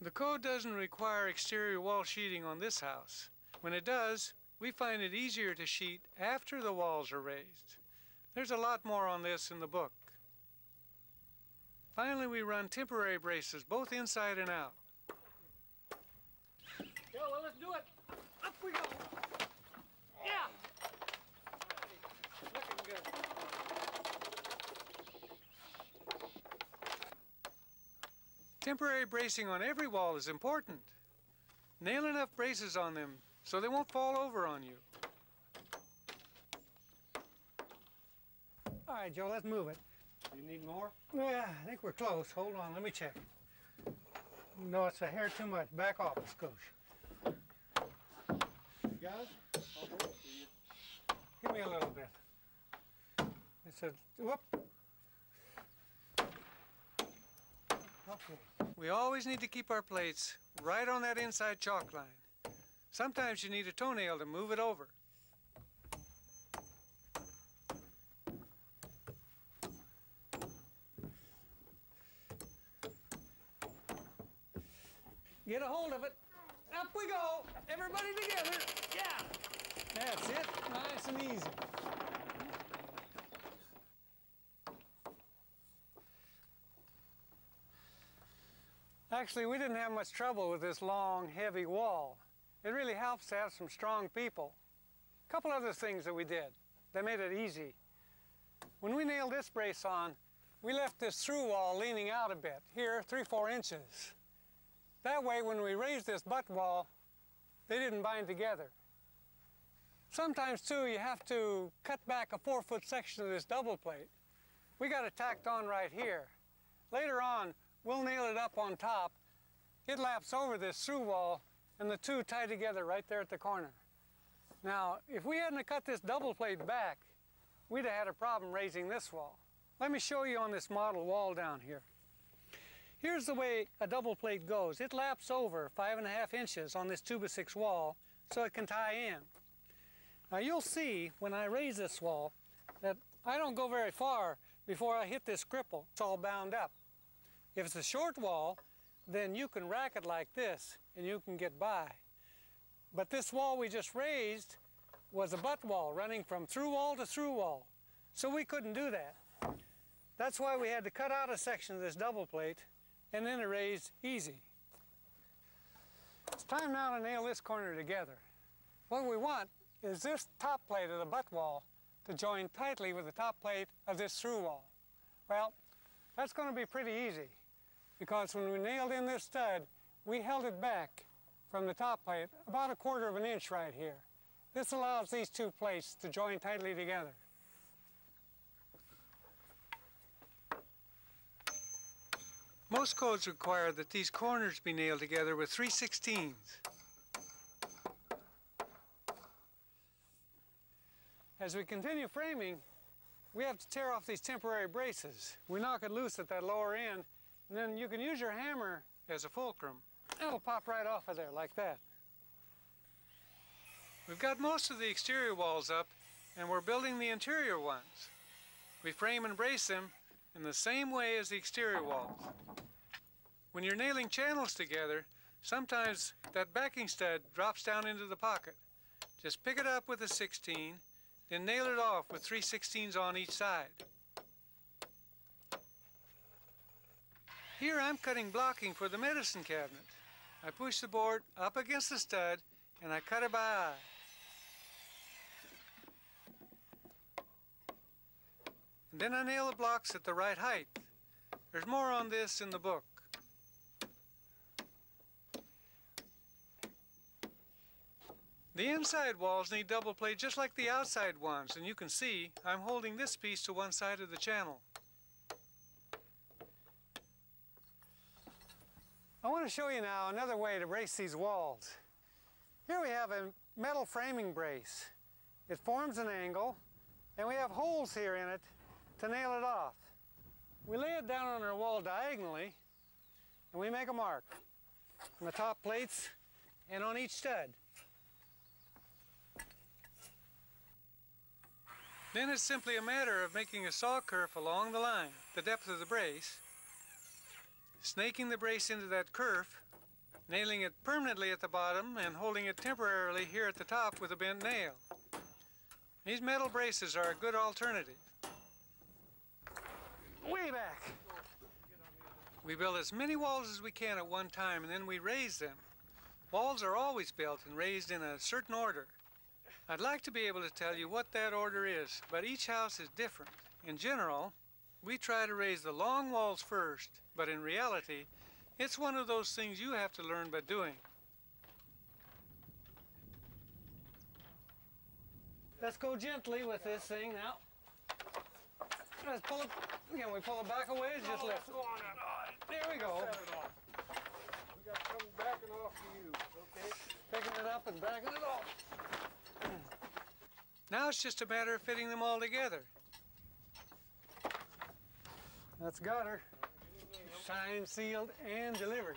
The code doesn't require exterior wall sheeting on this house. When it does, we find it easier to sheet after the walls are raised. There's a lot more on this in the book. Finally, we run temporary braces, both inside and out. Yeah, well, let's do it. Up we go. Yeah. Looking good. Temporary bracing on every wall is important. Nail enough braces on them so they won't fall over on you. All right, Joe, let's move it. You need more? Yeah, I think we're close. Hold on, let me check. No, it's a hair too much. Back off a skosh. You got it? I'll hold it for you. Give me a little bit. It's a, whoop. Okay. We always need to keep our plates right on that inside chalk line. Sometimes you need a toenail to move it over. Get a hold of it. Up we go. Everybody together. Yeah. That's it. Nice and easy. Actually, we didn't have much trouble with this long, heavy wall. It really helps to have some strong people. A couple other things that we did that made it easy. When we nailed this brace on, we left this through wall leaning out a bit, here 3-4 inches. That way, when we raised this butt wall, they didn't bind together. Sometimes, too, you have to cut back a 4-foot section of this double plate. We got it tacked on right here. Later on, we'll nail it up on top. It laps over this through wall, and the two tie together right there at the corner. Now, if we hadn't cut this double plate back, we'd have had a problem raising this wall. Let me show you on this model wall down here. Here's the way a double plate goes. It laps over 5.5 inches on this 2x6 wall so it can tie in. Now you'll see when I raise this wall that I don't go very far before I hit this cripple. It's all bound up. If it's a short wall, then you can rack it like this and you can get by. But this wall we just raised was a butt wall running from through wall to through wall. So we couldn't do that. That's why we had to cut out a section of this double plate and then erase easy. It's time now to nail this corner together. What we want is this top plate of the butt wall to join tightly with the top plate of this through wall. Well, that's going to be pretty easy because when we nailed in this stud, we held it back from the top plate about 1/4 of an inch right here. This allows these two plates to join tightly together. Most codes require that these corners be nailed together with 3/16. As we continue framing, we have to tear off these temporary braces. We knock it loose at that lower end, and then you can use your hammer as a fulcrum. It'll pop right off of there like that. We've got most of the exterior walls up, and we're building the interior ones. We frame and brace them in the same way as the exterior walls. When you're nailing channels together, sometimes that backing stud drops down into the pocket. Just pick it up with a 16, then nail it off with 3/16 on each side. Here I'm cutting blocking for the medicine cabinet. I push the board up against the stud and I cut it by eye. And then I nail the blocks at the right height. There's more on this in the book. The inside walls need double plate just like the outside ones, and you can see I'm holding this piece to one side of the channel. I want to show you now another way to brace these walls. Here we have a metal framing brace. It forms an angle, and we have holes here in it to nail it off. We lay it down on our wall diagonally, and we make a mark on the top plates and on each stud. Then it's simply a matter of making a saw kerf along the line, the depth of the brace, snaking the brace into that kerf, nailing it permanently at the bottom and holding it temporarily here at the top with a bent nail. These metal braces are a good alternative. Way back. We build as many walls as we can at one time and then we raise them. Walls are always built and raised in a certain order. I'd like to be able to tell you what that order is, but each house is different. In general, we try to raise the long walls first, but in reality, it's one of those things you have to learn by doing. Let's go gently with this thing now. Let's pull it, again, we pull it back away, just lift it. There we go. We got something backing off to you, okay? Picking it up and backing it off. Now it's just a matter of fitting them all together. That's got her. signed, sealed, and delivered.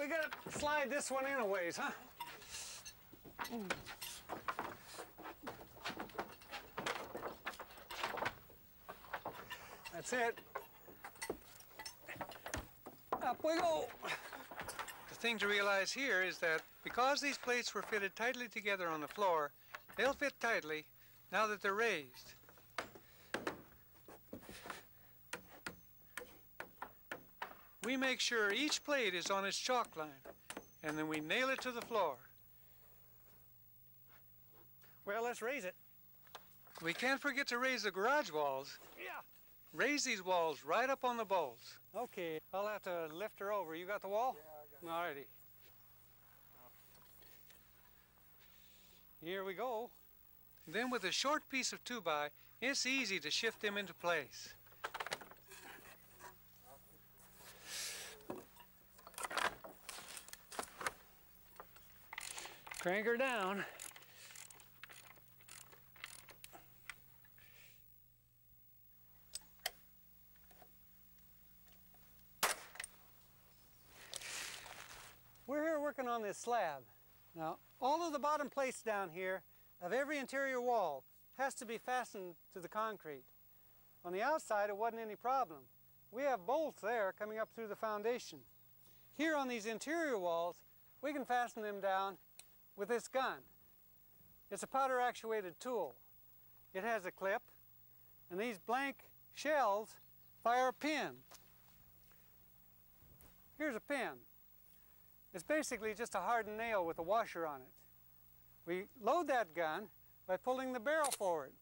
We gotta slide this one in a ways, huh? That's it. Up we go. The thing to realize here is that because these plates were fitted tightly together on the floor, they'll fit tightly now that they're raised. We make sure each plate is on its chalk line, and then we nail it to the floor. Well, let's raise it. We can't forget to raise the garage walls. Yeah. Raise these walls right up on the bolts. Okay, I'll have to lift her over. You got the wall? Yeah, I got it. Alrighty. Here we go. Then with a short piece of 2x, it's easy to shift them into place. Crank her down. We're here working on this slab. Now, all of the bottom plates down here of every interior wall has to be fastened to the concrete. On the outside, it wasn't any problem. We have bolts there coming up through the foundation. Here on these interior walls, we can fasten them down with this gun. It's a powder actuated tool. It has a clip, and these blank shells fire a pin. Here's a pin. It's basically just a hardened nail with a washer on it. We load that gun by pulling the barrel forward,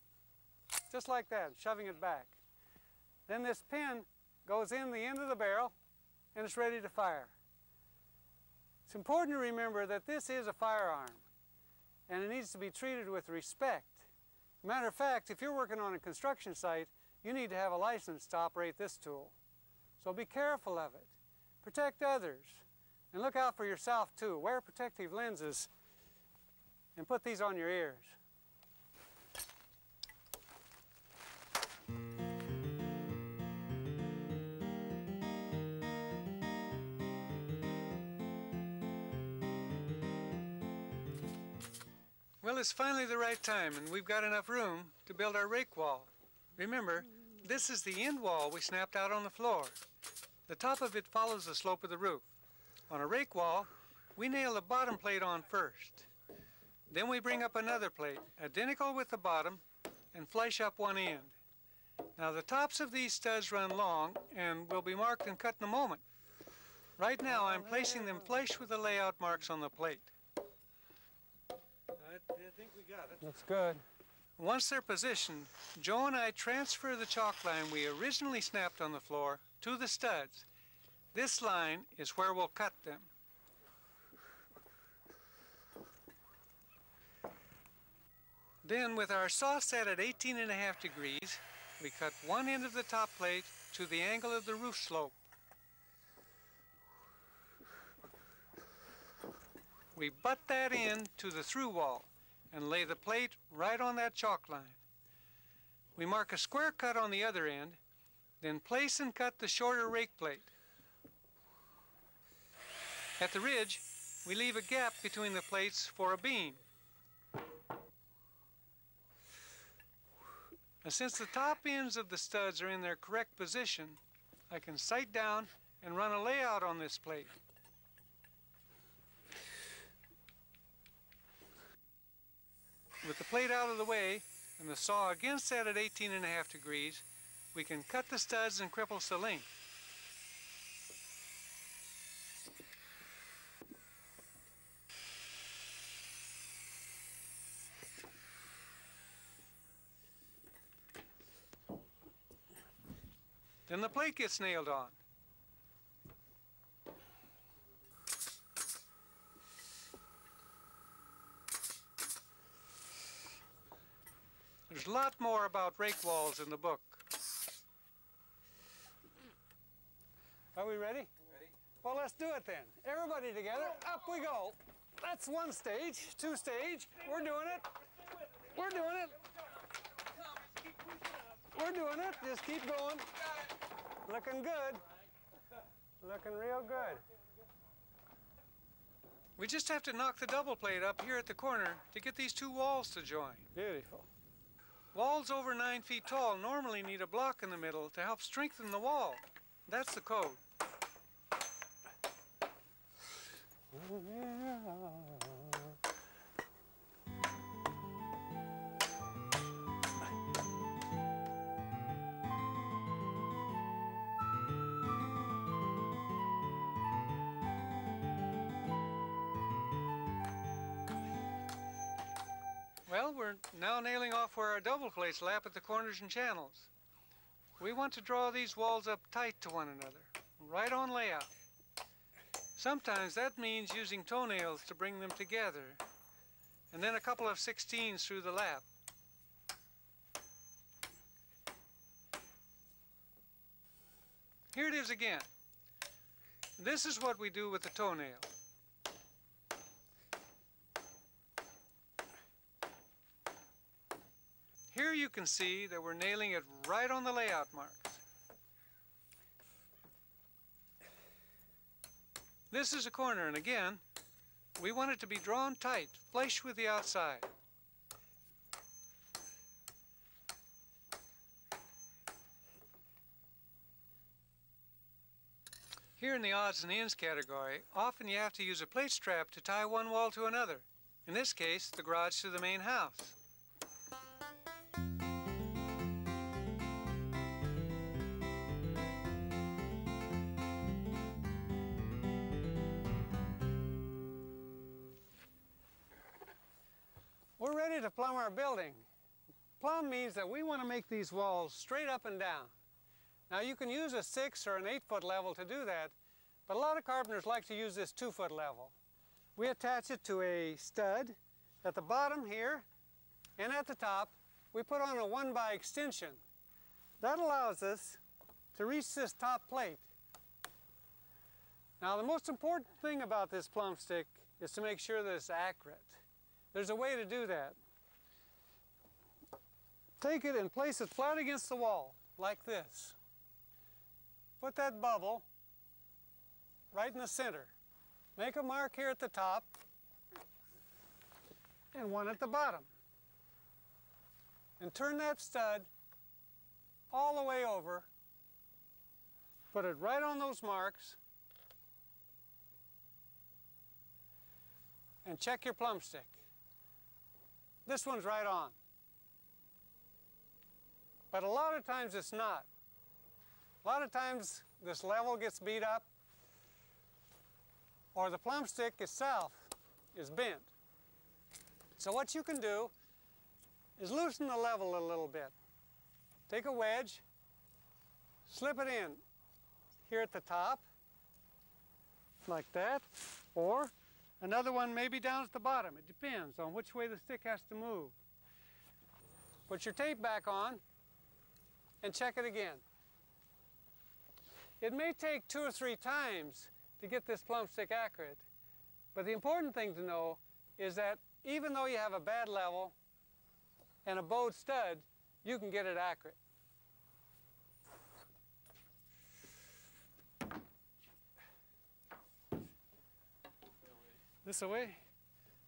just like that, shoving it back. Then this pin goes in the end of the barrel, and it's ready to fire. It's important to remember that this is a firearm, and it needs to be treated with respect. Matter of fact, if you're working on a construction site, you need to have a license to operate this tool. So be careful of it. Protect others. And look out for yourself too. Wear protective lenses and put these on your ears. Well, it's finally the right time, and we've got enough room to build our rake wall. Remember, this is the end wall we snapped out on the floor. The top of it follows the slope of the roof. On a rake wall, we nail the bottom plate on first. Then we bring up another plate, identical with the bottom, and flush up one end. Now the tops of these studs run long and will be marked and cut in a moment. Right now I'm placing them flush with the layout marks on the plate. I think we got it. Looks good. Once they're positioned, Joe and I transfer the chalk line we originally snapped on the floor to the studs. This line is where we'll cut them. Then with our saw set at 18.5 degrees, we cut one end of the top plate to the angle of the roof slope. We butt that in to the through wall and lay the plate right on that chalk line. We mark a square cut on the other end, then place and cut the shorter rake plate. At the ridge, we leave a gap between the plates for a beam. And since the top ends of the studs are in their correct position, I can sight down and run a layout on this plate. With the plate out of the way and the saw again set at 18.5 degrees, we can cut the studs and cripples the length. Then the plate gets nailed on. There's a lot more about rake walls in the book. Are we ready? Ready? Well, let's do it then. Everybody together, up we go. That's one stage, two stage. We're doing it. We're doing it. We're doing it. Just keep going. Looking good. Looking real good. We just have to knock the double plate up here at the corner to get these two walls to join. Beautiful. Walls over 9 feet tall normally need a block in the middle to help strengthen the wall. That's the code. Well, we're now nailing off where our double plates lap at the corners and channels. We want to draw these walls up tight to one another, right on layout. Sometimes that means using toenails to bring them together, and then a couple of 16s through the lap. Here it is again. This is what we do with the toenail. Here you can see that we're nailing it right on the layout marks. This is a corner, and again, we want it to be drawn tight, flush with the outside. Here in the odds and ends category, often you have to use a plate strap to tie one wall to another. In this case, the garage to the main house. We're ready to plumb our building. Plumb means that we want to make these walls straight up and down. Now you can use a 6 or an 8-foot level to do that, but a lot of carpenters like to use this 2-foot level. We attach it to a stud at the bottom here, and at the top we put on a 1x extension. That allows us to reach this top plate. Now the most important thing about this plumb stick is to make sure that it's accurate. There's a way to do that. Take it and place it flat against the wall, like this. Put that bubble right in the center. Make a mark here at the top and one at the bottom. And turn that stud all the way over. Put it right on those marks. And check your plumb stick. This one's right on. But a lot of times it's not. A lot of times this level gets beat up, or the plumb stick itself is bent. So what you can do is loosen the level a little bit. Take a wedge, slip it in here at the top, like that, or another one maybe down at the bottom. It depends on which way the stick has to move. Put your tape back on and check it again. It may take 2 or 3 times to get this plumb stick accurate, but the important thing to know is that even though you have a bad level and a bowed stud, you can get it accurate. This away?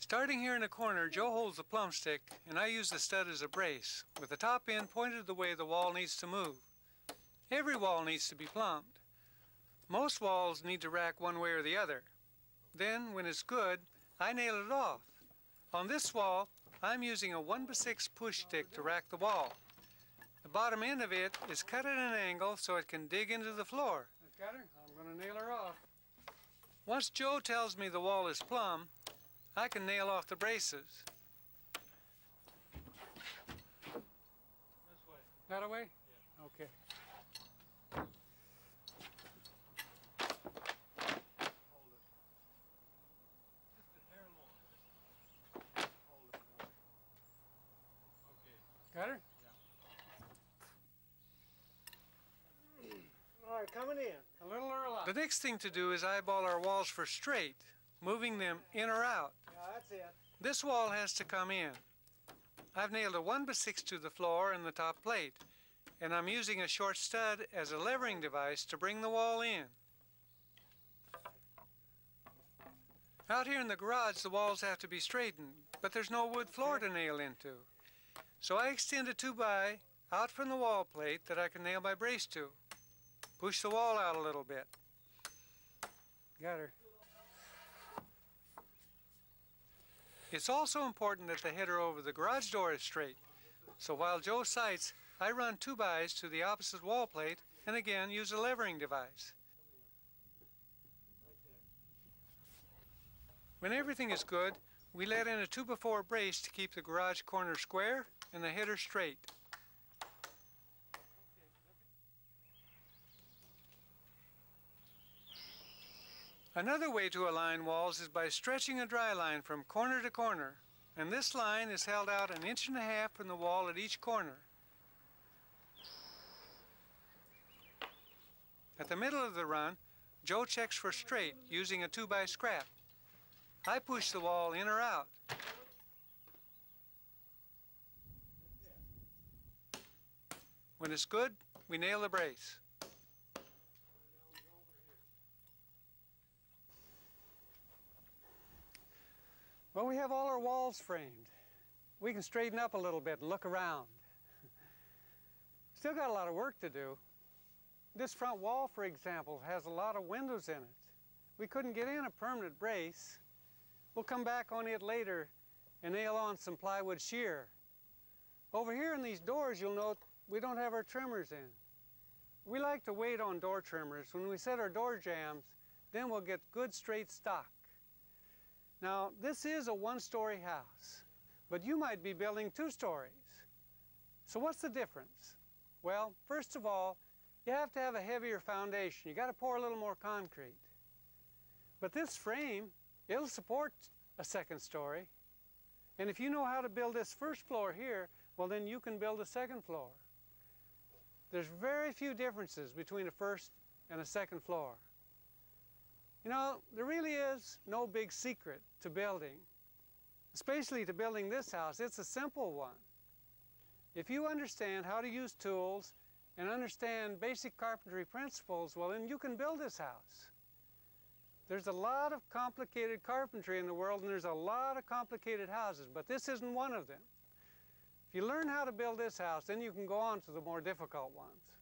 Starting here in the corner, Joe holds the plumb stick and I use the stud as a brace, with the top end pointed the way the wall needs to move. Every wall needs to be plumbed. Most walls need to rack one way or the other. Then, when it's good, I nail it off. On this wall, I'm using a 1x6 push stick to rack the wall. The bottom end of it is cut at an angle so it can dig into the floor. Got her? I'm going to nail her off. Once Joe tells me the wall is plumb, I can nail off the braces. This way. That way? Yeah. Okay. Got her? Yeah. All right, coming in. A little or a lot? The next thing to do is eyeball our walls for straight, moving them in or out. Yeah, that's it. This wall has to come in. I've nailed a 1x6 to the floor and the top plate, and I'm using a short stud as a levering device to bring the wall in. Out here in the garage, the walls have to be straightened, but there's no wood floor to nail into. So I extend a 2x out from the wall plate that I can nail my brace to. Push the wall out a little bit. Got her. It's also important that the header over the garage door is straight. So while Joe sights, I run 2x's to the opposite wall plate and again use a levering device. When everything is good, we let in a 2x4 brace to keep the garage corner square and the header straight. Another way to align walls is by stretching a dry line from corner to corner, and this line is held out 1.5 inches from the wall at each corner. At the middle of the run, Joe checks for straight using a 2x scrap. I push the wall in or out. When it's good, we nail the brace. Well, we have all our walls framed. We can straighten up a little bit and look around. Still got a lot of work to do. This front wall, for example, has a lot of windows in it. We couldn't get in a permanent brace. We'll come back on it later and nail on some plywood shear. Over here in these doors, you'll note we don't have our trimmers in. We like to wait on door trimmers. When we set our door jambs, then we'll get good straight stock. Now, this is a one-story house, but you might be building 2 stories. So what's the difference? Well, first of all, you have to have a heavier foundation. You got to pour a little more concrete. But this frame, it'll support a 2nd story. And if you know how to build this 1st floor here, well, then you can build a 2nd floor. There's very few differences between a 1st and a 2nd floor. You know, there really is no big secret to building, especially to building this house. It's a simple one. If you understand how to use tools and understand basic carpentry principles, well, then you can build this house. There's a lot of complicated carpentry in the world, and there's a lot of complicated houses, but this isn't one of them. If you learn how to build this house, then you can go on to the more difficult ones.